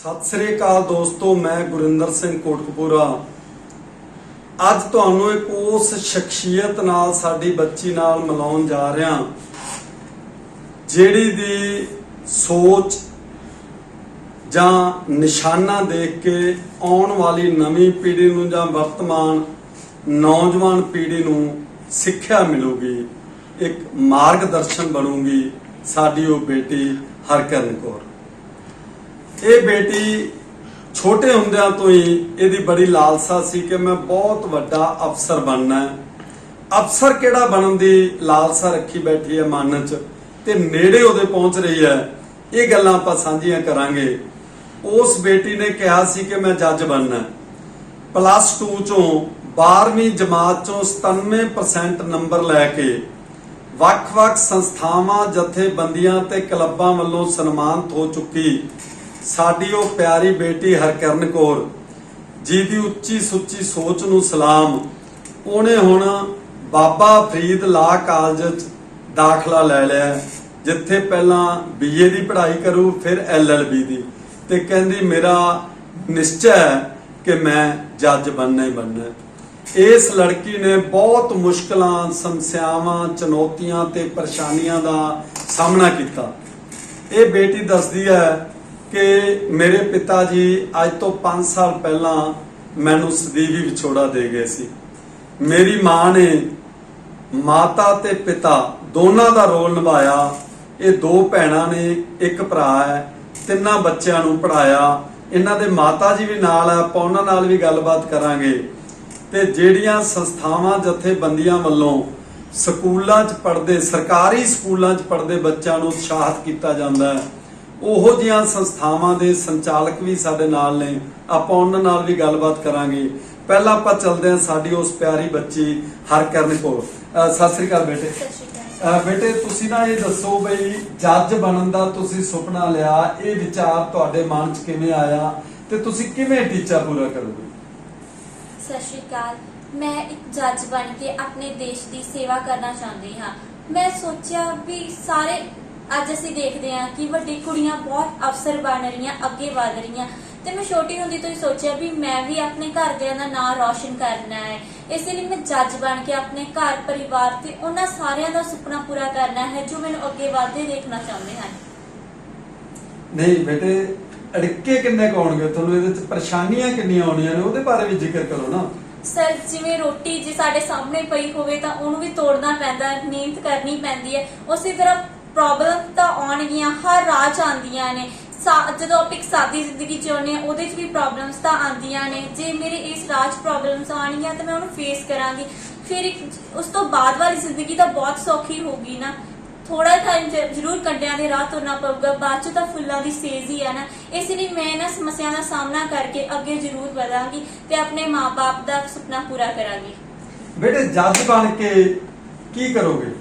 सत श्री अकाल दोस्तों, मैं गुरिंदर सिंह कोटकपूरा ਅੱਜ ਤੁਹਾਨੂੰ एक उस शख्सियत नाल साडी बच्ची नाल मिलाउण जा रहा ਜਿਹੜੀ ਦੀ सोच ਜਾਂ ਨਿਸ਼ਾਨਾ देख के आउण वाली नवीं पीढ़ी ਨੂੰ ਜਾਂ वर्तमान नौजवान पीढ़ी ਨੂੰ सिक्ख्या मिलूगी, एक मार्गदर्शन बनूगी साडी ਉਹ बेटी हरकरन कौर। ये बेटी छोटे ਹੁੰਦਿਆਂ तो ही ਇਹਦੀ बड़ी लालसा सी कि मैं बहुत ਵੱਡਾ अफसर बनना है। अफसर ਕਿਹੜਾ ਬਣਨ ਦੀ लालसा रखी बैठी है मन च ते नेड़े ਉਹਦੇ पहुंच रही है। ये ਗੱਲਾਂ ਆਪਾਂ ਸਾਂਝੀਆਂ ਕਰਾਂਗੇ। उस बेटी ने कहा सी कि मैं जज बनना है। +2 चों 12वीं जमात चों 97% नंबर लैके ਵੱਖ-ਵੱਖ ਸੰਸਥਾਵਾਂ ਜਥੇਬੰਦੀਆਂ ਤੇ ਕਲੱਬਾਂ ਵੱਲੋਂ ਸਨਮਾਨਿਤ ਹੋ ਚੁੱਕੀ ਸਾਡੀ ਉਹ ਪਿਆਰੀ ਬੇਟੀ ਹਰਕਰਨ ਕੌਰ ਜੀ ਦੀ ਉੱਚੀ ਸੁੱਚੀ ਸੋਚ ਨੂੰ ਸਲਾਮ। ਉਹਨੇ ਹੁਣ ਬਾਬਾ ਫਰੀਦ ਲਾ ਕਾਲਜ 'ਚ ਦਾਖਲਾ ਲੈ ਲਿਆ, ਜਿੱਥੇ ਪਹਿਲਾਂ BA ਦੀ ਪੜ੍ਹਾਈ ਕਰੂ, ਫਿਰ LLB ਦੀ, ਤੇ ਕਹਿੰਦੀ ਮੇਰਾ ਨਿਸ਼ਚੈ ਹੈ ਕਿ ਮੈਂ ਜੱਜ ਬਣਨਾ ਹੀ ਬਣਨਾ। इस लड़की ने बहुत मुश्किलों, समस्यावां, चुनौतियां ते परेशानियां दा सामना किया। ये बेटी दसदी है कि मेरे पिता जी अज तो 5 साल पहला मैनू सदीवी विछोड़ा दे गए सी। मेरी मां ने माता ते पिता दोनों का रोल निभाया। ये 2 भैणां ने, एक भरा है, 3 बच्चों नूं पढ़ाया। इन्हां दे माता जी भी नाल है, आपां उन्हां नाल भी गलबात करांगे। ਤੇ ਜਿਹੜੀਆਂ ਸੰਸਥਾਵਾਂ ਜਥੇਬੰਦੀਆਂ ਵੱਲੋਂ ਸਕੂਲਾਂ 'ਚ ਪੜ੍ਹਦੇ, ਸਰਕਾਰੀ ਸਕੂਲਾਂ 'ਚ ਪੜ੍ਹਦੇ ਬੱਚਿਆਂ ਨੂੰ ਉਤਸ਼ਾਹਿਤ ਕੀਤਾ ਜਾਂਦਾ ਹੈ, ਉਹੋ ਜਿਹੀਆਂ ਸੰਸਥਾਵਾਂ ਦੇ ਸੰਚਾਲਕ ਵੀ ਸਾਡੇ ਨਾਲ ਨੇ। ਆਪਾਂ ਉਹਨਾਂ ਨਾਲ ਵੀ ਗੱਲਬਾਤ ਕਰਾਂਗੇ। ਪਹਿਲਾਂ ਆਪਾਂ ਚੱਲਦੇ ਹਾਂ ਸਾਡੀ ਉਸ ਪਿਆਰੀ ਬੱਚੀ ਹਰਕਰਨ ਕੌਰ। ਸਤਿ ਸ੍ਰੀ ਅਕਾਲ ਬੇਟੇ। ਬੇਟੇ ਤੁਸੀਂ ਨਾ ਇਹ ਦੱਸੋ ਬਈ ਜੱਜ ਬਣਨ ਦਾ ਤੁਸੀਂ ਸੁਪਨਾ ਲਿਆ, ਇਹ ਵਿਚਾਰ ਤੁਹਾਡੇ ਮਨ 'ਚ ਕਿਵੇਂ ਆਇਆ ਤੇ ਤੁਸੀਂ ਕਿਵੇਂ ਟੀਚਾ ਪੂਰਾ ਕਰੋਗੇ? सत श्री अकाल। मैं एक जज बन के अपने देश की सेवा करना चाहती हाँ। मैं सोचा भी सारे अज असीं देखते हैं कि वड्डी कुड़ियां बहुत अफसर बन रही, अगे वध रही, तो मैं छोटी होंदी तो ही सोचा भी मैं भी अपने घरदियां दा नाम रोशन करना है। इसलिए मैं जज बन के अपने घर परिवार ते उन्हां सारियां दा सुपना पूरा करना है जो मैनूं अगे वधदे देखना चाहते हैं। नहीं बेटे, अड़के किन्ने आउणगे तुहानूं, इहदे विच परेशानियां किन्नियां आउणियां ने, ਉਹਦੇ बारे भी जिक्र करो ना। सर जिवें रोटी जे साडे सामने पई होवे तां ਉਹਨੂੰ भी तोड़ना पैंदा, मेहनत करनी पैंदी है। उसी तरह प्रॉब्लम तां आउणगीਆਂ, हर राह च आंदियां ने। ਜਦੋਂ ਆਪਾਂ ਇੱਕ ਸਾਦੀ ਜ਼ਿੰਦਗੀ ਜਿਉਂਦੇ ਆ ਉਹਦੇ 'ਚ ਵੀ ਪ੍ਰੋਬਲਮਸ ਤਾਂ ਆਉਂਦੀਆਂ ਨੇ। ਜੇ ਮੇਰੇ ਇਸ ਰਾਹ 'ਚ ਪ੍ਰੋਬਲਮਸ ਆਉਣਗੀਆਂ ਤਾਂ ਮੈਂ ਉਹਨੂੰ ਫੇਸ ਕਰਾਂਗੀ। ਫਿਰ ਉਸ ਤੋਂ ਬਾਅਦ ਵਾਲੀ ਜ਼ਿੰਦਗੀ ਤਾਂ ਬਹੁਤ ਸੌਖੀ ਹੋਊਗੀ ਨਾ। थोड़ा टाइम जरूर कंडियां दे राह तुरना पऊगा, बाद च तां फुल्लां दी सेज ही है ना। इसलिए मैं इन्हां समस्यावां दा सामना करके अगे जरूर वधांगी ते अपने माँ बाप दा सुपना पूरा करांगी। बेटे जज बन के की करोगे?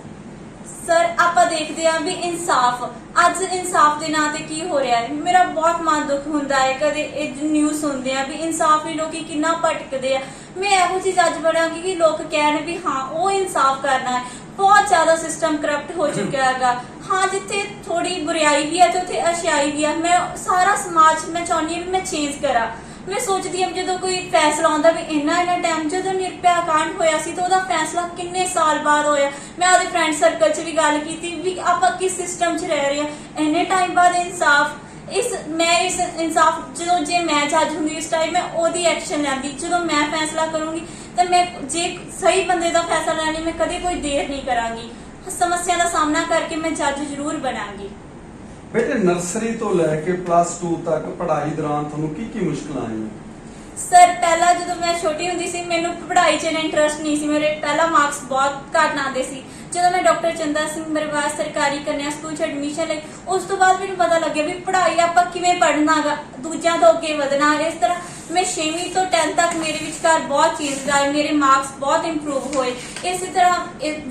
सर आपां देखदे हां भी इंसाफ, अज इंसाफ दे नां ते की हो रहा है। मेरा बहुत मन दुख हुंदा है कदे इह न्यूज़ सुनदे आ भी इंसाफ लई लोकी किन्ना भटकदे आ। मैं इहो जी जज बनांगी कि लोग कहण भी हाँ वो इंसाफ करना है। बहुत ज्यादा सिस्टम करप्ट हो चुका है। हाँ जिथे थोड़ी बुराई भी है तो उत्थे अच्छाई भी है। मैं सारा समाज मैं चाहनी हूं भी मैं चेंज करा। मैं सोचती हूं जो कोई फैसला आउंदा भी इन्ना टाइम जो निर्भया कांड होया सी तो उहदा फैसला किन्ने साल बाद होया। मैं आपदे फ्रेंड सर्कल च भी गल कीती भी आपां किस सिस्टम च रह रहे हैं, इन्ने टाइम बाद इंसाफ इस इंसाफ जो जे मैं जज होंगी इस टाइम मैं ओदी एक्शन लैंदी। जो मैं फैसला करूंगी तो मैं जे सही बंदे का फैसला लैने मैं कदे कोई देर नहीं करांगी। समस्या का सामना करके मैं जज जरूर बनांगी। बेटे नर्सरी तो लैके +2 तक पढ़ाई दौरान तुहानूं की मुश्किल आईयां? सर पहला जो मैं छोटी होंदी सी मैनूं पढ़ाई च इंटरस्ट नहीं सी। मेरे पहला मार्क्स बहुत घट आते सी। ਜਦੋਂ मैं डॉक्टर चंदा सिंह बरवास सरकारी कन्या स्कूल च एडमिशन लई उस तो बाद मैनूं पता लग्या भी पढ़ाई आपां किवें पढ़ना गा, दूजियां तो अगे वधना। इस तरह मैं 6वीं तो 10th तक मेरे विचकार बहुत चेंज आए, मेरे मार्क्स बहुत इंप्रूव होए। इस तरह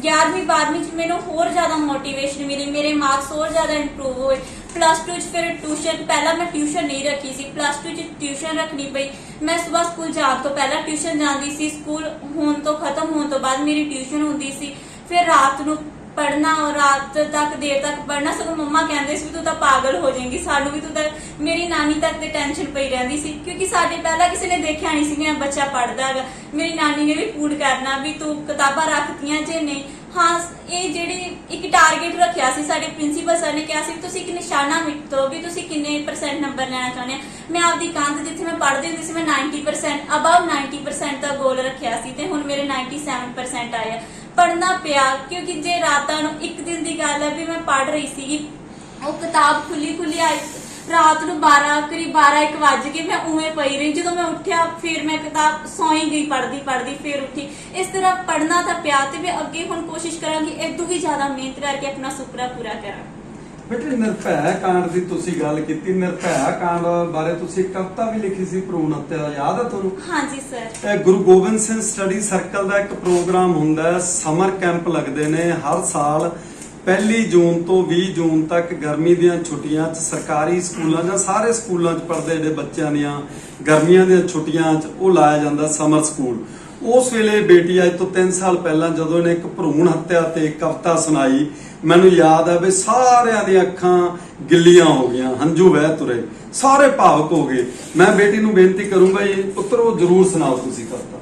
11वीं 12वीं च मैनूं होर ज़्यादा मोटिवेशन मिली, मेरे मार्क्स होर ज़्यादा इंप्रूव होए। +2 च फिर ट्यूशन, पहला मैं ट्यूशन नहीं रखी सी, +2 च ट्यूशन रखनी पई। मैं सुबह स्कूल जाण तो पहला ट्यूशन जाती सी, स्कूल होने तो खत्म होने तो बाद मेरी ट्यूशन होंदी सी। फिर रात नूं पढ़ना और रात तक देर तक पढ़ना, सगों मम्मा कहते सी तू तो पागल हो जाएगी, सानू भी तू तो, मेरी नानी तक ते टेंशन पई रहिंदी सी क्योंकि साडे पहला किसी ने देखिया नहीं सी कि बच्चा पढ़दा है। मेरी नानी ने भी फूड करना भी तू किताबां रखतियां जे नहीं। हाँ, ये ਜਿਹੜੀ ਇੱਕ ਟਾਰਗੇਟ ਰੱਖਿਆ ਸੀ ਸਾਡੇ ਪ੍ਰਿੰਸੀਪਲ ਸਰ ਨੇ, ਕਿਹਾ ਸੀ ਤੁਸੀਂ ਇੱਕ ਨਿਸ਼ਾਨਾ ਮਿੱਟੋ ਵੀ ਤੁਸੀਂ ਕਿੰਨੇ % ਨੰਬਰ ਲੈਣਾ ਚਾਹੁੰਦੇ ਆ। ਮੈਂ ਆਪਦੀ ਕੰਧ ਜਿੱਥੇ ਮੈਂ ਪੜ੍ਹਦੀ ਹੁੰਦੀ ਸੀ ਮੈਂ 90% ਅਬਵ 90% ਦਾ ਗੋਲ ਰੱਖਿਆ ਸੀ ਤੇ ਹੁਣ ਮੇਰੇ 97% ਆਏ ਆ। ਪੜ੍ਹਨਾ ਪਿਆ ਕਿਉਂਕਿ ਜੇ ਰਾਤਾਂ ਨੂੰ ਇੱਕ ਦਿਨ ਦੀ ਗੱਲ ਹੈ ਵੀ ਮੈਂ ਪੜ੍ਹ ਰਹੀ ਸੀਗੀ, ਉਹ ਕਿਤਾਬ ਖੁੱਲੀ ਆਈ ਰਾਤ ਨੂੰ 12-1 ਵੱਜ ਕੇ ਮੈਂ ਉਵੇਂ ਪਈ ਰਹੀ। ਜਦੋਂ ਮੈਂ ਉੱਠਿਆ ਫਿਰ ਮੈਂ ਕਿਤਾਬ ਸੌਂ ਹੀ ਗਈ ਪੜ੍ਹਦੀ ਫਿਰ ਉੱਠੀ। ਇਸ ਤਰ੍ਹਾਂ ਪੜ੍ਹਨਾ ਤਾਂ ਪਿਆ ਤੇ ਮੈਂ ਅੱਗੇ ਹੁਣ ਕੋਸ਼ਿਸ਼ ਕਰਾਂਗੀ ਇਦੋਂ ਵੀ ਜ਼ਿਆਦਾ ਮਿਹਨਤ ਕਰਕੇ ਆਪਣਾ ਸੁਪਨਾ ਪੂਰਾ ਕਰਾਂ। ਬੇਟੇ ਨਿਰਭੈ ਕਾਂਡ ਦੀ ਤੁਸੀਂ ਗੱਲ ਕੀਤੀ, ਨਿਰਭੈ ਕਾਂਡ ਬਾਰੇ ਤੁਸੀਂ ਕਵਿਤਾ ਵੀ ਲਿਖੀ ਸੀ, ਭਰੂਣ ਹੱਤਿਆ, ਯਾਦ ਹੈ ਤੁਹਾਨੂੰ? ਹਾਂਜੀ ਸਰ। ਇਹ ਗੁਰੂ ਗੋਬਿੰਦ ਸਿੰਘ ਸਟੱਡੀ ਸਰਕਲ ਦਾ ਇੱਕ ਪ੍ਰੋਗਰਾਮ ਹੁੰਦਾ ਹੈ, ਸਮਰ ਕੈਂਪ ਲੱਗਦੇ ਨੇ ਹਰ ਸਾਲ 1 ਜੂਨ ਤੋਂ 20 ਜੂਨ ਤੱਕ ਗਰਮੀ ਦੀਆਂ ਛੁੱਟੀਆਂ 'ਚ ਸਰਕਾਰੀ ਸਕੂਲਾਂ ਜਾਂ ਸਾਰੇ ਸਕੂਲਾਂ 'ਚ ਪੜ੍ਹਦੇ ਜਿਹੜੇ ਬੱਚਿਆਂ ਦੀਆਂ ਗਰਮੀਆਂ ਦੀਆਂ ਛੁੱਟੀਆਂ 'ਚ ਉਹ ਲਾਇਆ ਜਾਂਦਾ ਸਮਰ ਸਕੂਲ। ਉਸ ਵੇਲੇ ਬੇਟੀ ਅੱਜ ਤੋਂ 3 ਸਾਲ ਪਹਿਲਾਂ ਜਦੋਂ ਇਹਨੇ ਇੱਕ ਭਰੂਣ ਹੱਤਿਆ ਤੇ ਕਵਿਤਾ ਸੁਣਾਈ, ਮੈਨੂੰ ਯਾਦ ਹੈ ਵੀ ਸਾਰਿਆਂ ਦੀਆਂ ਅੱਖਾਂ ਗਿੱਲੀਆਂ ਹੋ ਗਈਆਂ, ਹੰਝੂ ਵਹਿ ਤੁਰੇ, ਸਾਰੇ ਭਾਵੁਕ ਹੋ ਗਏ। ਮੈਂ ਬੇਟੀ ਨੂੰ ਬੇਨਤੀ ਕਰੂੰਗਾ ਜੀ ਪੁੱਤਰ ਉਹ ਜ਼ਰੂਰ ਸੁਣਾਓ ਤੁਸੀਂ ਕਵਿਤਾ।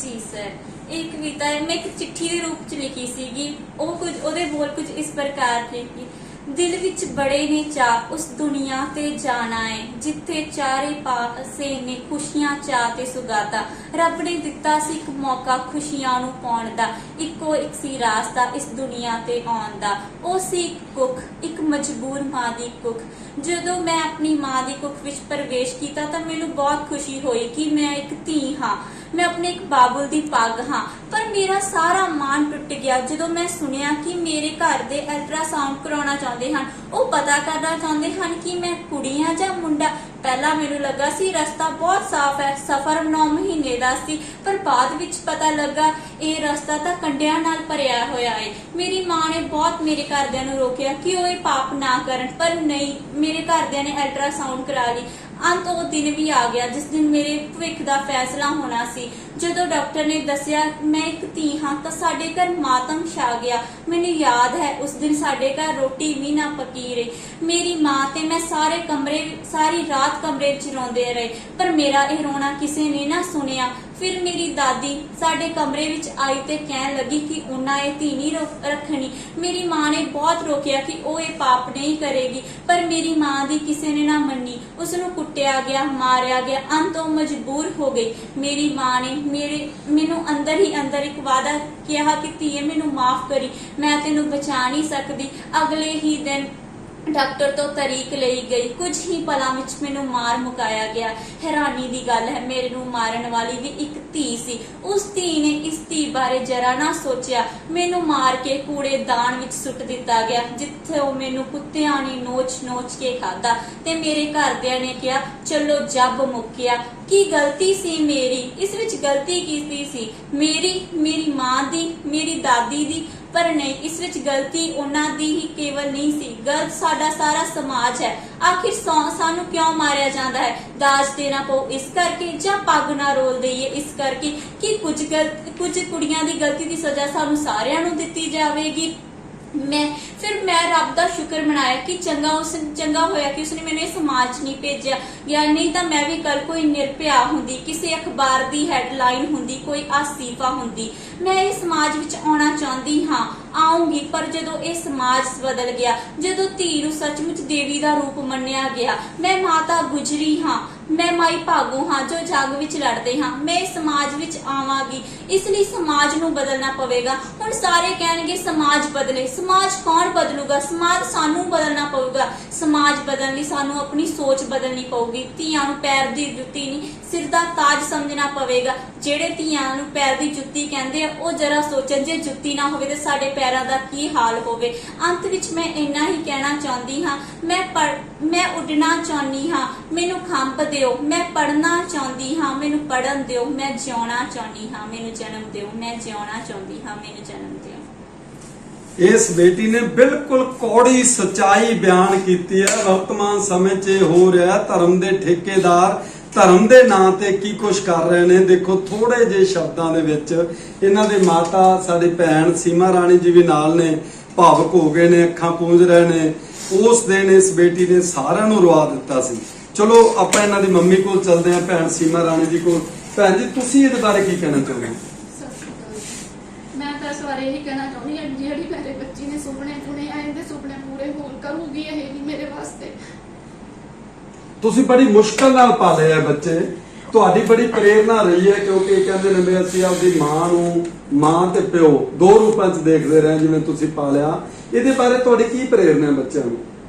ਜੀ ਸਰ, ਇਹ ਕਵਿਤਾ ਮੈਂ ਇੱਕ ਚਿੱਠੀ ਦੇ ਰੂਪ ਚ ਲਿਖੀ ਸੀਗੀ। ਉਹ ਕੁਝ ਉਹਦੇ ਬੋਲ ਕੁਝ ਇਸ ਪ੍ਰਕਾਰ थे कि दिल विच बड़े ने चाह उस दुनिया ते जाना है जिथे चारे पासे ने खुशियां चाह ते सुगाता। रब ने दिता सी एक मौका खुशियां नू पाउण दा, इक्को एक सी रास्ता इस दुनिया ते आउण दा। ओ सी कुख एक मजबूर मां दी कुख। ਜਦੋਂ मैं अपनी मां दी कुख विच प्रवेश कीता ਤਾਂ ਮੈਨੂੰ बहुत खुशी होई कि मैं एक धी हाँ, मैं अपने एक बाबुल दी पग हाँ। पर मेरा सारा मान टुट गया ਜਦੋਂ मैं सुनिया कि मेरे घर दे अल्ट्रासाउंड कराउणा चाहुंदे हन, ਉਹ पता करना चाहुंदे हन कि मैं कुड़ी हाँ ਜਾਂ मुंडा। ਪਹਿਲਾਂ ਮੈਨੂੰ ਲੱਗਾ ਸੀ ਰਸਤਾ ਬਹੁਤ ਸਾਫ਼ ਹੈ, ਸਫ਼ਰ 9 ਮਹੀਨੇ ਦਾ ਸੀ, ਪਰ ਬਾਅਦ ਵਿੱਚ ਪਤਾ ਲੱਗਾ ਇਹ ਰਸਤਾ ਤਾਂ ਕੰਡਿਆਂ ਨਾਲ ਭਰਿਆ ਹੋਇਆ ਹੈ। ਮੇਰੀ ਮਾਂ ਨੇ ਬਹੁਤ ਮੇਰੇ ਘਰਦਿਆਂ ਨੂੰ ਰੋਕਿਆ ਕਿ ਉਹ ਇਹ ਪਾਪ ਨਾ ਕਰਨ, ਪਰ ਨਹੀਂ, ਮੇਰੇ ਘਰਦਿਆਂ ਨੇ ਅਲਟਰਾਸਾਊਂਡ ਕਰਾ ਲਈ। ਅੰਤ ਉਹ ਦਿਨ ਵੀ ਆ ਗਿਆ ਜਿਸ ਦਿਨ ਮੇਰੇ ਭਵਿੱਖ ਦਾ ਫੈਸਲਾ ਹੋਣਾ ਸੀ। ਜਦੋਂ ਡਾਕਟਰ ਨੇ ਦੱਸਿਆ ਮੈਂ ਇੱਕ ਧੀ ਹਾਂ ਤਾਂ ਸਾਡੇ ਘਰ ਮਾਤਮ ਛਾ ਗਿਆ। ਮੈਨੂੰ ਯਾਦ ਹੈ ਉਸ ਦਿਨ ਸਾਡੇ ਘਰ ਰੋਟੀ ਵੀ ਨਾ ਪੱਕੀ ਰਹੀ। ਮੇਰੀ ਮਾਂ ਤੇ ਮੈਂ ਸਾਰੀ ਰਾਤ ਕਮਰੇ ਵਿੱਚ ਰੋਂਦੇ ਰਹੇ, ਪਰ ਮੇਰਾ ਇਹ ਰੋਣਾ ਕਿਸੇ ਨੇ ਨਾ ਸੁਣਿਆ। ਫਿਰ ਮੇਰੀ ਦਾਦੀ ਸਾਡੇ ਕਮਰੇ ਵਿੱਚ ਆਈ ਤੇ ਕਹਿਣ ਲੱਗੀ ਕਿ ਉਹਨਾਂ ਇਹ ਧੀ ਨਹੀਂ ਰੱਖਣੀ। ਮੇਰੀ ਮਾਂ ਨੇ ਬਹੁਤ ਰੋਕਿਆ ਕਿ ਉਹ ਇਹ ਪਾਪ ਨਹੀਂ ਕਰੇਗੀ, ਪਰ ਮੇਰੀ ਮਾਂ ਦੀ ਕਿਸੇ ਨੇ ਨਾ ਮੰਨੀ। ਉਸ ਨੂੰ ਕੁੱਟਿਆ ਗਿਆ, ਮਾਰਿਆ ਗਿਆ, ਅੰਤ ਉਹ ਮਜਬੂਰ ਹੋ ਗਈ। ਮੇਰੀ ਮਾਂ ਨੇ ਮੈਨੂੰ ਅੰਦਰ ਹੀ ਅੰਦਰ ਇੱਕ ਵਾਅਦਾ ਕਿਹਾ ਕਿ ਧੀਏ ਮੈਨੂੰ ਮਾਫ ਕਰੀ, ਮੈਂ ਤੈਨੂੰ ਬਚਾ ਨਹੀਂ ਸਕਦੀ। ਅਗਲੇ ਹੀ ਦਿਨ ਡਾਕਟਰ ਤੋਂ ਤਰੀਕ ਲਈ ਗਈ। ਕੁਝ ਹੀ ਪਲਾਂ ਵਿੱਚ ਮੈਨੂੰ ਮਾਰ ਮੁਕਾਇਆ ਗਿਆ। ਹੈਰਾਨੀ ਦੀ ਗੱਲ ਹੈ ਮੇਰੇ ਨੂੰ ਮਾਰਨ ਵਾਲੀ ਵੀ ਇੱਕ ਧੀ ਸੀ। ਉਸ ਧੀ ਨੇ ਇਸ ਧੀ ਬਾਰੇ ਜਰਾ ਨਾ ਸੋਚਿਆ। ਮੈਨੂੰ ਮਾਰ ਕੇ ਕੂੜੇਦਾਨ ਵਿੱਚ ਸੁੱਟ ਦਿੱਤਾ ਗਿਆ, ਜਿੱਥੇ ਉਹ ਮੈਨੂੰ ਕੁੱਤਿਆਂ ਨੇ ਨੋਚ ਕੇ ਖਾਧਾ ਤੇ ਮੇਰੇ ਘਰਦਿਆਂ ਨੇ ਕਿਹਾ ਚਲੋ ਜੱਬ ਮੁੱਕਿਆ। ਕੀ ਗਲਤੀ ਸੀ ਮੇਰੀ? ਇਸ ਵਿੱਚ ਗਲਤੀ ਕੀਤੀ ਸੀ ਮੇਰੀ ਮਾਂ ਦੀ, ਮੇਰੀ ਦਾਦੀ ਦੀ, ਪਰ ਨਹੀਂ, ਇਸ ਵਿੱਚ ਗਲਤੀ ਉਹਨਾਂ ਦੀ ਹੀ ਕੇਵਲ ਨਹੀਂ ਸੀ, ਗਲਤ ਸਾਡਾ ਸਾਰਾ ਸਮਾਜ ਹੈ। ਆਖਿਰ ਸਾਨੂੰ ਕਿਉਂ ਮਾਰਿਆ ਜਾਂਦਾ ਹੈ? ਦਾਜ ਦੇਣਾ ਪਊ ਇਸ ਕਰਕੇ, ਜਾਂ ਪੱਗ ਨਾ ਰੋਲ ਦਈਏ ਇਸ ਕਰਕੇ ਕਿ ਕੁਝ ਕੁੜੀਆਂ ਦੀ ਗਲਤੀ ਦੀ ਸਜ਼ਾ ਸਾਨੂੰ ਸਾਰਿਆਂ ਨੂੰ ਦਿੱਤੀ ਜਾਵੇਗੀ। ਮੈਂ ਰੱਬ ਦਾ ਸ਼ੁਕਰ ਮਨਾਇਆ ਕਿ ਚੰਗਾ ਹੋਇਆ ਕਿ ਉਸਨੇ ਮੈਨੂੰ ਇਹ ਸਮਾਜ ਨਹੀਂ ਭੇਜਿਆ ਗਿਆ, ਨਹੀਂ ਤਾਂ ਮੈਂ ਵੀ ਕੱਲ ਕੋਈ ਨਿਰਭਿਆ ਹੁੰਦੀ, ਕਿਸੇ ਅਖਬਾਰ ਦੀ ਹੈਡਲਾਈਨ ਹੁੰਦੀ, ਕੋਈ ਆਸੀਫਾ ਹੁੰਦੀ। ਮੈਂ ਇਸ ਸਮਾਜ ਵਿੱਚ ਆਉਣਾ ਚਾਹੁੰਦੀ ਹਾਂ, ਆਉਂਗੀ, ਪਰ ਜਦੋਂ ਇਹ ਸਮਾਜ ਬਦਲ ਗਿਆ, ਜਦੋਂ ਧੀ ਨੂੰ ਸੱਚਮੁੱਚ ਦੇਵੀ ਦਾ ਰੂਪ ਮੰਨਿਆ ਗਿਆ, ਮੈਂ ਮਾਤਾ ਗੁਜਰੀ ਹਾਂ, ਮੈਂ ਮਾਈ ਭਾਗੋ ਹਾਂ ਜੋ ਜੱਗ ਵਿੱਚ ਲੜਦੇ ਹਾਂ, ਮੈਂ ਇਸ ਸਮਾਜ ਵਿੱਚ ਆਵਾਂਗੀ। ਇਸ ਲਈ ਸਮਾਜ ਨੂੰ ਬਦਲਣਾ ਪਵੇਗਾ। ਹੁਣ ਸਾਰੇ ਕਹਿਣਗੇ ਸਮਾਜ ਬਦਲੇ, ਸਮਾਜ ਕੌਣ ਬਦਲੂਗਾ? ਸਮਾਜ ਸਾਨੂੰ ਬਦਲਣਾ ਪਊਗਾ। ਸਮਾਜ ਬਦਲਣ ਲਈ ਸਾਨੂੰ ਆਪਣੀ ਸੋਚ ਬਦਲਣੀ ਪਊਗੀ। ਧੀਆਂ ਨੂੰ ਪੈਰ ਦੀ ਜੁੱਤੀ ਨਹੀਂ ਸਿਰ ਦਾ ਤਾਜ ਸਮਝਣਾ ਪਵੇਗਾ। ਜਿਹੜੇ ਧੀਆਂ ਨੂੰ ਪੈਰ ਦੀ ਜੁੱਤੀ ਕਹਿੰਦੇ ਆ ਉਹ ਜਰਾ ਸੋਚਣ, ਜੇ ਜੁੱਤੀ ਨਾ ਹੋਵੇ ਤੇ ਸਾਡੇ ਪੈਰਾਂ ਦਾ ਕੀ ਹਾਲ ਹੋਵੇ। ਅੰਤ ਵਿੱਚ ਮੈਂ ਇੰਨਾ ਹੀ ਕਹਿਣਾ ਚਾਹੁੰਦੀ ਹਾਂ, ਮੈਂ ਉੱਡਣਾ ਚਾਹੁੰਦੀ ਹਾਂ, ਮੈਨੂੰ ਖੰਭ ਦਿਓ। ਮੈਂ ਪੜ੍ਹਨਾ ਚਾਹੁੰਦੀ ਹਾਂ, ਮੈਨੂੰ ਪੜ੍ਹਨ ਦਿਓ। ਮੈਂ ਜਿਉਣਾ ਚਾਹੁੰਦੀ ਹਾਂ, ਮੈਨੂੰ ਜਨਮ ਦਿਓ। ਮੈਂ ਜਿਉਣਾ ਚਾਹੁੰਦੀ ਹਾਂ, ਮੈਨੂੰ ਜਨਮ ਦਿਓ। ਇਸ ਬੇਟੀ ਨੇ ਬਿਲਕੁਲ ਕੌੜੀ ਸੱਚਾਈ ਬਿਆਨ ਕੀਤੀ ਹੈ। ਵਰਤਮਾਨ ਸਮੇਂ 'ਚ ਹੋ ਰਿਹਾ ਧਰਮ ਦੇ ਠੇਕੇਦਾਰ ਧਰਮ ਦੇ ਨਾਂ ਤੇ ਕੀ ਕੁਛ ਕਰ ਰਹੇ ਨੇ। ਦੇਖੋ ਥੋੜੇ ਜਿਹੇ ਸ਼ਬਦਾਂ ਦੇ ਵਿੱਚ ਇਹਨਾਂ ਦੇ ਮਾਤਾ ਸਾਡੀ ਭੈਣ ਸੀਮਾ ਰਾਣੀ ਜੀ ਵੀ ਨਾਲ ਨੇ, ਭਾਵਕ ਹੋ ਗਏ ਨੇ, ਅੱਖਾਂ ਪੂੰਝ ਰਹੇ ਨੇ। ਉਸ ਦਿਨ ਇਸ ਬੇਟੀ ਨੇ ਸਾਰਿਆਂ ਨੂੰ ਰਵਾ ਦਿੱਤਾ ਸੀ। ਚਲੋ ਆਪਾਂ ਇਹਨਾਂ ਦੀ ਮੰਮੀ ਕੋਲ ਚੱਲਦੇ ਹਾਂ, ਭੈਣ ਸੀਮਾ ਰਾਣੀ ਜੀ ਕੋਲ। ਭੈਣ ਜੀ ਤੁਸੀਂ ਇਹਦੇ ਬਾਰੇ ਕੀ ਕਹਿਣਾ ਚਾਹੁੰਦੇ ਹੋ? ਸਤਿ ਸ਼੍ਰੀ ਅਕਾਲ। ਮੈਂ ਤਾਂ ਇਸ ਬਾਰੇ ਇਹੀ ਕਹਿਣਾ ਚਾਹੁੰਦੀ ਹਾਂ, ਜਿਹੜੀ ਮੇਰੇ ਬੱਚੀ ਨੇ ਸੁਪਨੇ ਚੁਣੇ ਆ, ਇਹਦੇ ਸੁਪਨੇ ਪੂਰੇ ਹੋਣ ਕਰੂਗੀ ਇਹ ਜੀ ਮੇਰੇ ਵਾਸਤੇ। ਤੁਸੀਂ ਬੜੀ ਮੁਸ਼ਕਲ ਨਾਲ ਪਾਲੇ ਆ ਬੱਚੇ, ਤੁਹਾਡੀ ਬੜੀ ਪ੍ਰੇਰਨਾ ਰਹੀ ਹੈ, ਕਿਉਂਕਿ ਕਹਿੰਦੇ ਨੇ ਵੀ ਅਸੀਂ ਆਪਦੀ ਮਾਂ ਨੂੰ, ਮਾਂ ਤੇ ਪਿਓ ਦੋ ਰੂਪਾਂ 'ਚ ਦੇਖਦੇ ਰਹੇ ਜਿਵੇਂ ਤੁਸੀਂ ਪਾਲਿਆ। ਇਹਦੇ ਬਾਰੇ ਤੁਹਾਡੀ ਕੀ ਪ੍ਰੇਰਨਾ ਹੈ ਬੱਚਿਆਂ ਨੂੰ?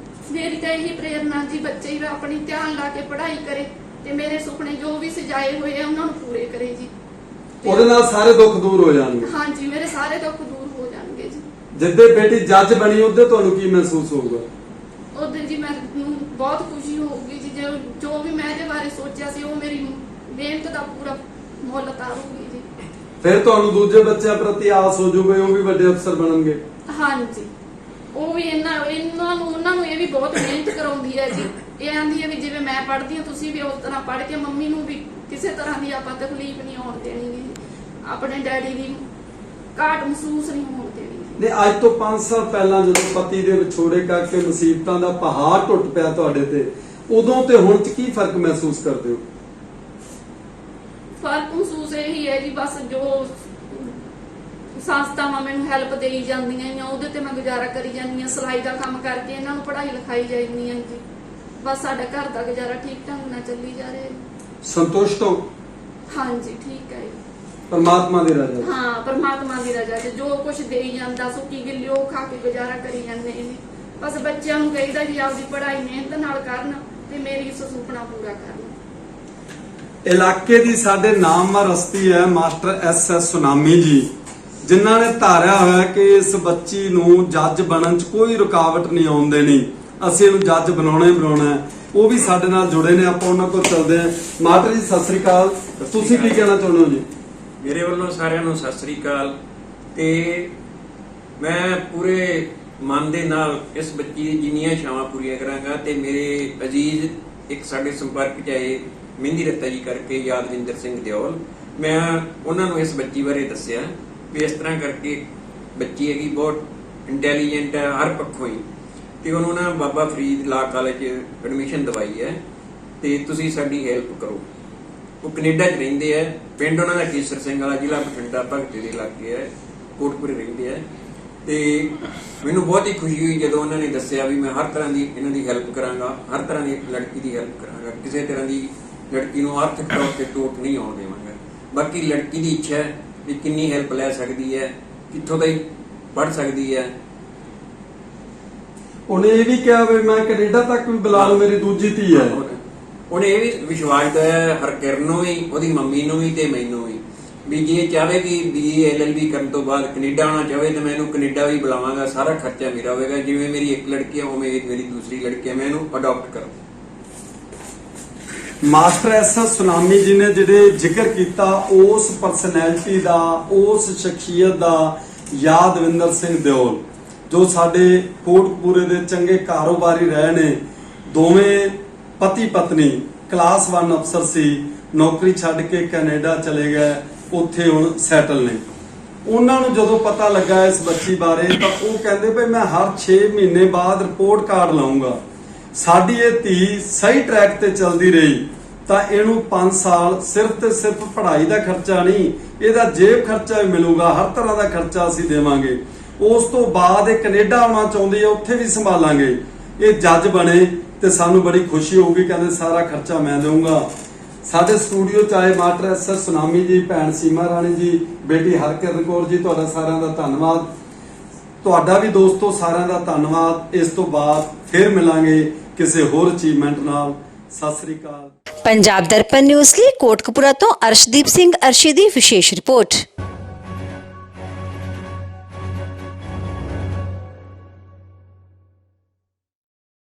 ਮੇਰੀ ਤਾਂ ਇਹੀ ਪ੍ਰੇਰਨਾ ਜੀ, ਬੱਚੇ ਹੀ ਆਪਣੀ ਧਿਆਨ ਲਾ ਕੇ ਪੜ੍ਹਾਈ ਕਰੇ ਤੇ ਮੇਰੇ ਸੁਪਨੇ ਜੋ ਵੀ ਸਜਾਏ ਹੋਏ ਆ ਉਹਨਾਂ ਨੂੰ ਪੂਰੇ ਕਰੇ ਜੀ। ਉਹਦੇ ਨਾਲ ਸਾਰੇ ਦੁੱਖ ਦੂਰ ਹੋ ਜਾਣਗੇ। ਹਾਂਜੀ, ਮੇਰੇ ਸਾਰੇ ਦੁੱਖ ਦੂਰ ਹੋ ਜਾਣਗੇ ਜੀ। ਜਿੱਦੇ ਬੇਟੀ ਜੱਜ ਬਣੀ ਉਹਦੇ ਤੁਹਾਨੂੰ ਕੀ ਮਹਿਸੂਸ ਹੋਊਗਾ? ਉਦੋਂ ਜੀ ਮੈਨੂੰ ਬਹੁਤ ਖੁਸ਼ੀ ਹੋਊਗੀ ਜੀ, ਜੋ ਵੀ ਮੈਂ ਇਹਦੇ ਬਾਰੇ ਸੋਚਿਆ ਸੀ ਉਹ ਮੇਰੀ ਮਿਹਨਤ ਦਾ ਪੂਰਾ ਮੁੱਲ ਉਤਾਰੂਗੀ ਜੀ। ਫਿਰ ਤੁਹਾਨੂੰ ਦੂਜੇ ਬੱਚਿਆਂ ਪ੍ਰਤੀ ਆਸ ਹੋ ਜਾਊਗੀ, ਉਹ ਵੀ ਵੱਡੇ ਅਫਸਰ ਬਣਨਗੇ। ਹਾਂਜੀ, ਉਹ ਵੀ ਉਹਨਾਂ ਨੂੰ ਇਹ ਵੀ ਬਹੁਤ ਮਿਹਨਤ ਕਰਾਉਂਦੀ ਹੈ ਜੀ। ਇਹ ਆਂਦੀ ਹੈ ਵੀ ਜਿਵੇਂ ਮੈਂ ਪੜ੍ਹਦੀ ਹਾਂ ਤੁਸੀਂ ਵੀ ਉਸ ਤਰ੍ਹਾਂ ਪੜ੍ਹ ਕੇ ਮੰਮੀ ਨੂੰ ਵੀ ਕਿਸੇ ਤਰ੍ਹਾਂ ਦੀ ਆਪਾਂ ਤਕਲੀਫ ਨਹੀਂ ਆਉਣ ਦੇਣੀ ਜੀ, ਆਪਣੇ ਡੈਡੀ ਦੀ ਘਾਟ ਮਹਿਸੂਸ ਨਹੀਂ ਹੋਣ ਦੇਣੀ। ਨੇ ਅੱਜ ਤੋਂ 5 ਸਾਲ ਪਹਿਲਾਂ ਜਦੋਂ ਪਤੀ ਦੇ ਵਿਛੋੜੇ ਕਰਕੇ ਮੁਸੀਬਤਾਂ ਦਾ ਪਹਾੜ ਟੁੱਟ ਪਿਆ ਤੁਹਾਡੇ ਤੇ, ਉਦੋਂ ਤੇ ਹੁਣ 'ਚ ਕੀ ਫਰਕ ਮਹਿਸੂਸ ਕਰਦੇ ਹੋ? ਫਰਕ ਮਹਿਸੂਸ ਇਹੀ ਹੈ ਜੀ, ਬਸ ਜੋ ਸੰਸਥਾਵਾਂ ਮੈਨੂੰ ਹੈਲਪ ਦੇਈ ਜਾਂਦੀਆਂ ਨੇ ਉਹਦੇ ਤੇ ਮੈਂ ਗੁਜ਼ਾਰਾ ਕਰੀ ਜਾਂਦੀ ਹਾਂ। ਸਿਲਾਈ ਦਾ ਕੰਮ ਕਰਕੇ ਇਹਨਾਂ ਨੂੰ ਪੜ੍ਹਾਈ ਲਿਖਾਈ ਜਾਂਦੀ ਹਾਂ ਜੀ। ਬਸ ਸਾਡਾ ਘਰ ਦਾ ਗੁਜ਼ਾਰਾ ਠੀਕ ਢੰਗ ਨਾਲ ਚੱਲੀ ਜਾ ਰਿਹਾ ਹੈ। ਸੰਤੁਸ਼ਟ ਹੋ? ਹਾਂਜੀ, ਠੀਕ ਹੈ ਜੀ। ਪਰਮਾਤਮਾ ਦੀ ਰਜ਼ਾ? ਹਾਂ, ਪਰਮਾਤਮਾ ਦੀ ਰਜ਼ਾ ਚ ਜੋ ਕੁਝ ਦੇਈ ਜਾਂਦਾ ਸੁੱਕੀ ਗਿੱਲੀ ਉਹ ਖਾ ਕੇ ਗੁਜ਼ਾਰਾ ਕਰੀ ਜਾਂਦੇ ਨੇ। ਬਸ ਬੱਚਿਆਂ ਨੂੰ ਕਹੀਦਾ ਜੀ ਆਪਦੀ ਪੜ੍ਹਾਈ ਮਿਹਨਤ ਨਾਲ ਕਰਨ ਤੇ ਮੇਰੀ ਇਸ ਸੁਪਨਾ ਪੂਰਾ ਕਰਨ। ਇਲਾਕੇ ਦੀ ਸਾਡੇ ਨਾਮਵਰ ਹਸਤੀ ਹੈ ਮਾਸਟਰ SS ਸੁਨਾਮੀ ਜੀ, ਜਿਨ੍ਹਾਂ ਨੇ ਧਾਰਿਆ ਹੋਇਆ ਕਿ ਇਸ ਬੱਚੀ ਨੂੰ ਜੱਜ ਬਣਨ 'ਚ ਕੋਈ ਰੁਕਾਵਟ ਨਹੀਂ ਆਉਣ ਦੇਣੀ, ਅਸੀਂ ਇਹਨੂੰ ਜੱਜ ਬਣਾਉਣਾ ਹੀ ਬਣਾਉਣਾ ਹੈ। ਉਹ ਵੀ ਸਾਡੇ ਨਾਲ ਜੁੜੇ ਨੇ, ਆਪਾਂ ਉਹਨਾਂ ਕੋਲ ਚੱਲਦੇ ਹਾਂ। ਮਾਸਟਰ ਜੀ ਸਤਿ ਸ੍ਰੀ ਅਕਾਲ, ਤੁਸੀਂ ਕੀ ਕਹਿਣਾ ਚਾਹੁੰਦੇ ਹੋ ਜੀ? ਮੇਰੇ ਵੱਲੋਂ ਸਾਰਿਆਂ ਨੂੰ ਸਤਿ ਸ੍ਰੀ ਅਕਾਲ। ਤੇ ਮੈਂ ਪੂਰੇ ਮਨ ਦੇ ਨਾਲ ਇਸ ਬੱਚੀ ਦੀ ਜਿੰਨੀਆਂ ਇੱਛਾਵਾਂ ਪੂਰੀਆਂ ਕਰਾਂਗਾ। ਤੇ ਮੇਰੇ ਅਜ਼ੀਜ਼ ਇੱਕ ਸਾਡੇ ਸੰਪਰਕ 'ਚ ਆਏ ਮਹਿੰਦੀ ਰੱਤਾ ਜੀ ਕਰਕੇ, ਯਾਦਵਿੰਦਰ ਸਿੰਘ ਦਿਓਲ, ਮੈਂ ਉਹਨਾਂ ਨੂੰ ਇਸ ਬੱਚੀ ਬਾਰੇ ਦੱਸਿਆ ਵੀ ਇਸ ਤਰ੍ਹਾਂ ਕਰਕੇ ਬੱਚੀ ਹੈਗੀ, ਬਹੁਤ ਇੰਟੈਲੀਜੈਂਟ ਹੈ ਹਰ ਪੱਖੋਂ ਹੀ, ਤੇ ਉਹਨੂੰ ਨਾ ਬਾਬਾ ਫਰੀਦ ਲਾ ਕਾਲਜ 'ਚ ਐਡਮਿਸ਼ਨ ਦਵਾਈ ਹੈ ਤੇ ਤੁਸੀਂ ਸਾਡੀ ਹੈਲਪ ਕਰੋ। ਉਹ ਕੈਨੇਡਾ 'ਚ ਰਹਿੰਦੇ ਆ, ਪਿੰਡ ਉਹਨਾਂ ਦਾ ਕੇਸਰ ਸਿੰਘ ਵਾਲਾ, ਜ਼ਿਲ੍ਹਾ ਬਠਿੰਡਾ ਭਗਤੇ ਦੇ ਇਲਾਕੇ ਹੈ, ਕੋਟਪੁਰੇ ਰਹਿੰਦੇ ਆ। ਤੇ ਮੈਨੂੰ ਬਹੁਤ ਹੀ ਖੁਸ਼ੀ ਹੋਈ ਜਦੋਂ ਉਹਨਾਂ ਨੇ ਦੱਸਿਆ ਵੀ ਮੈਂ ਹਰ ਤਰ੍ਹਾਂ ਦੀ ਇਹਨਾਂ ਦੀ ਹੈਲਪ ਕਰਾਂਗਾ, ਹਰ ਤਰ੍ਹਾਂ ਦੀ ਲੜਕੀ ਦੀ ਹੈਲਪ ਕਰਾਂਗਾ, ਕਿਸੇ ਤਰ੍ਹਾਂ ਦੀ ਲੜਕੀ ਨੂੰ ਆਰਥਿਕ ਤੌਰ ਤੇ ਟੋਟ ਨਹੀਂ ਆਉਣ ਦੇਵਾਂਗਾ। ਬਾਕੀ ਲੜਕੀ ਦੀ ਇੱਛਾ ਹੈ ਵੀ ਕਿੰਨੀ ਹੈਲਪ ਲੈ ਸਕਦੀ ਹੈ, ਕਿੱਥੋਂ ਤਾਈਂ ਪੜ੍ਹ ਸਕਦੀ ਹੈ। ਉਹਨੇ ਇਹ ਵੀ ਕਿਹਾ ਵੀ ਮੈਂ ਕੈਨੇਡਾ ਤੱਕ ਵੀ ਬੁਲਾ ਲਓ, ਮੇਰੀ ਦੂਜੀ ਧੀ ਹੈ। ਉਹਨੇ ਇਹ ਵੀ ਵਿਸ਼ਵਾਸ ਦਿਵਾਇਆ ਹਰਕਿਰਨ ਨੂੰ ਵੀ, ਉਹਦੀ ਮੰਮੀ ਨੂੰ ਵੀ ਤੇ ਮੈਨੂੰ ਵੀ ਜੇ ਚਾਹੇਗੀ BA LLB ਕਰਨ ਤੋਂ ਬਾਅਦ ਕੈਨੇਡਾ ਆਉਣਾ ਚਾਹੇ ਤਾਂ ਮੈਂ ਇਹਨੂੰ ਕੈਨੇਡਾ ਵੀ ਬੁਲਾਵਾਂਗਾ, ਸਾਰਾ ਖਰਚਾ ਮੇਰਾ ਹੋਵੇਗਾ। ਜਿਵੇਂ ਮੇਰੀ ਇੱਕ ਲੜਕੀ ਹੈ ਉਵੇਂ ਮੇਰੀ ਦੂਸਰੀ ਲੜਕੀ ਹੈ, ਮੈਂ ਇਹਨੂੰ ਅਡਾਪਟ ਕਰਾਂ। ਮਾਸਟਰ SS ਸੁਨਾਮੀ ਜੀ ਨੇ ਜਿਹੜੇ ਜ਼ਿਕਰ ਕੀਤਾ ਉਸ ਪਰਸਨੈਲਿਟੀ ਦਾ, ਉਸ ਸ਼ਖਸੀਅਤ ਦਾ, ਯਾਦਵਿੰਦਰ ਸਿੰਘ ਦਿਓਲ, ਜੋ ਸਾਡੇ ਕੋਟਕਪੂਰੇ ਦੇ ਚੰਗੇ ਕਾਰੋਬਾਰੀ ਰਹੇ ਨੇ। ਦੋਵੇਂ ਪਤੀ ਪਤਨੀ, ਕਲਾਸ 1 ਅਫਸਰ ਸੀ, ਨੌਕਰੀ ਛੱਡ ਕੇ ਕੈਨੇਡਾ ਚਲੇ ਗਏ, ਉੱਥੇ ਹੁਣ ਸੈਟਲ ਨੇ। ਉਹਨਾਂ ਨੂੰ ਜਦੋਂ ਪਤਾ ਲੱਗਾ ਇਸ ਬੱਚੀ ਬਾਰੇ ਤਾਂ ਉਹ ਕਹਿੰਦੇ ਭਈ ਮੈਂ ਹਰ 6 ਮਹੀਨੇ ਬਾਅਦ ਰਿਪੋਰਟ ਕਾਰਡ ਲਾਉਂਗਾ। ਸਾਡੀ ਇਹ ਧੀ ਸਹੀ ਟਰੈਕ ਤੇ ਚੱਲਦੀ ਰਹੀ ਤਾਂ ਇਹਨੂੰ 5 ਸਾਲ ਸਿਰਫ ਤੇ ਸਿਰਫ ਪੜ੍ਹਾਈ ਦਾ ਖਰਚਾ ਨਹੀਂ, ਇਹਦਾ ਜੇਬ ਖਰਚਾ ਵੀ ਮਿਲੂਗਾ, ਹਰ ਤਰ੍ਹਾਂ ਦਾ ਖਰਚਾ ਅਸੀਂ ਦੇਵਾਂਗੇ। ਉਸ ਤੋਂ ਬਾਅਦ ਇਹ ਕੈਨੇਡਾ ਆਉਣਾ ਚਾਹੁੰਦੀ ਹੈ, ਉੱਥੇ ਵੀ ਸੰਭਾਲਾਂਗੇ। ਇਹ ਜੱਜ ਬਣੇ ਤੇ ਸਾਨੂੰ ਬੜੀ ਖੁਸ਼ੀ ਹੋਊਗੀ, ਕਹਿੰਦੇ ਸਾਰਾ ਖਰਚਾ ਮੈਂ ਦੇਵਾਂਗਾ। ਸਾਡੇ ਸਟੂਡੀਓ 'ਚ ਆਏ ਮਾਸਟਰ SS ਸੁਨਾਮੀ ਜੀ, ਭੈਣ ਸੀਮਾ ਰਾਣੀ ਜੀ, ਬੇਟੀ ਹਰਕਿਰਨ ਕੌਰ ਜੀ, ਤੁਹਾਡਾ ਸਾਰਿਆਂ ਦਾ ਧੰਨਵਾਦ। ਤੁਹਾਡਾ ਵੀ ਦੋਸਤੋ ਸਾਰਿਆਂ ਦਾ ਧੰਨਵਾਦ। ਇਸ ਤੋਂ ਬਾਅਦ ਫਿਰ ਮਿਲਾਂਗੇ ਕਿਸੇ ਹੋਰ ਅਚੀਵਮੈਂਟ ਨਾਲ। ਸਤਿ ਸ੍ਰੀ ਅਕਾਲ। ਪੰਜਾਬ ਦਰਪਣ ਨਿਊਜ਼ ਲਈ ਕੋਟਕਪੂਰਾ ਤੋਂ ਅਰਸ਼ਦੀਪ ਸਿੰਘ ਅਰਸ਼ੀ ਦੀ ਵਿਸ਼ੇਸ਼ ਰਿਪੋਰਟ।